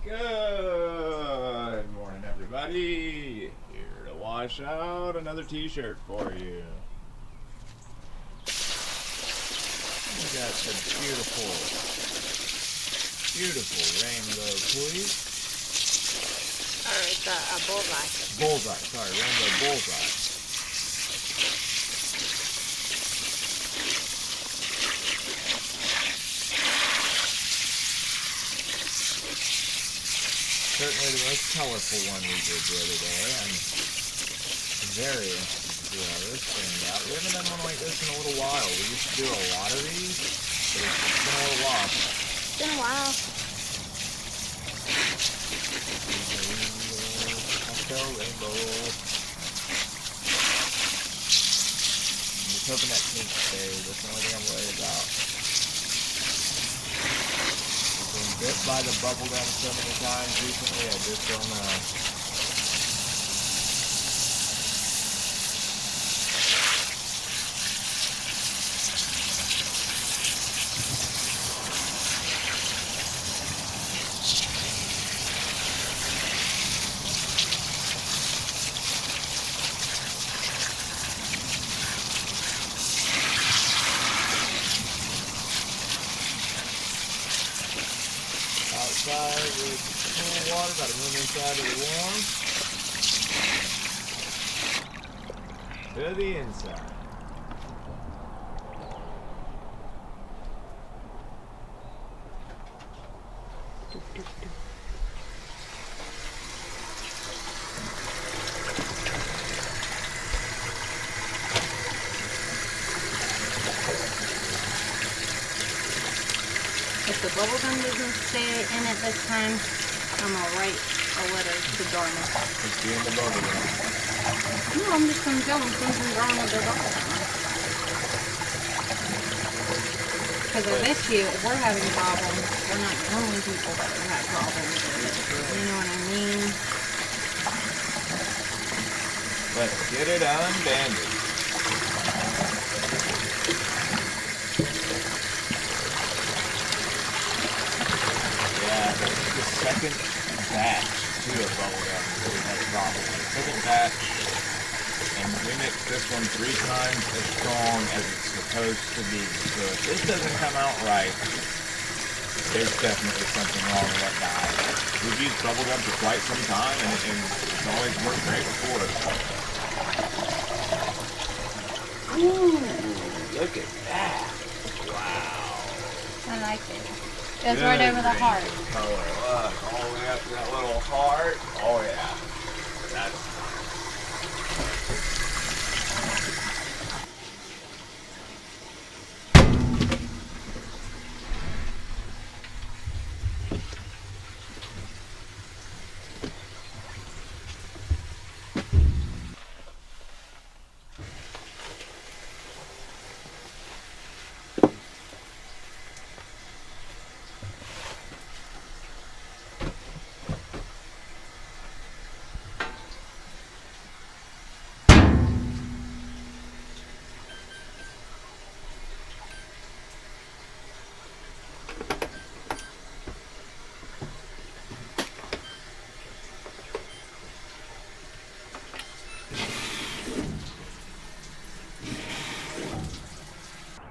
Good morning, everybody. Here to wash out another t-shirt for you. We got some beautiful rainbow pleats. Or it's a bullseye. Bullseye, sorry, rainbow bullseye. Certainly the most colorful one we did the other day. I'm very interested to see how this turned out. We haven't done one like this in a little while. We used to do a lot of these, but it's been a little while. It's been a while. Pastel rainbow. I'm just hoping that pink stays. That's the only thing I'm worried about. Bit by the bubble gum so many times recently, I just don't know. Outside with cool water, got to move inside of the warm. To the inside. If the bubble gum doesn't stay in it this time, I'm gonna write a letter to Darna. It's the end of bubble gum. No, I'm just gonna tell them something's wrong with their bubble gum. Because I bet you, if we're having problems, we're not the only people that have had problems with it. You know what I mean? Let's get it unbandaged. Second batch too of bubble gum that we had a problem with. Second batch, and we mixed this one 3 times as strong as it's supposed to be. So if this doesn't come out right, there's definitely something wrong with that dye. We've used bubble gum for quite some time, and it's always worked great for us. Ooh, look at that! Wow. I like it. It's right over the heart. Color. Look, all the way up to that little heart. Oh yeah. That's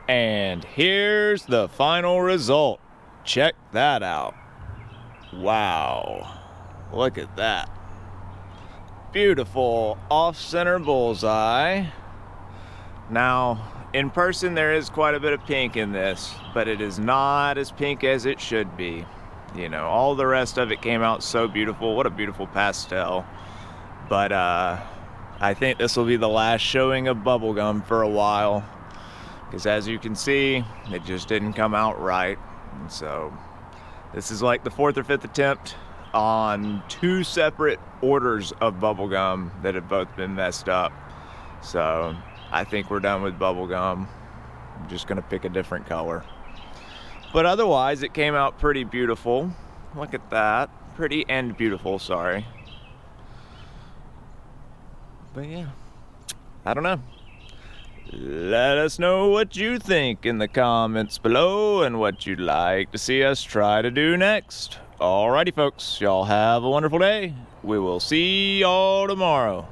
And here's the final result. Check that out. Wow. Look at that. Beautiful off-center bullseye. Now, in person there is quite a bit of pink in this, but it is not as pink as it should be. You know, all the rest of it came out so beautiful. What a beautiful pastel. But I think this will be the last showing of bubblegum for a while. Because as you can see, it just didn't come out right. And so this is like the 4th or 5th attempt on 2 separate orders of bubblegum that have both been messed up. So I think we're done with bubblegum. I'm just gonna pick a different color. But otherwise it came out pretty beautiful. Look at that. Pretty and beautiful, sorry. But yeah, I don't know. Let us know what you think in the comments below and what you'd like to see us try to do next. Alrighty folks, y'all have a wonderful day. We will see y'all tomorrow.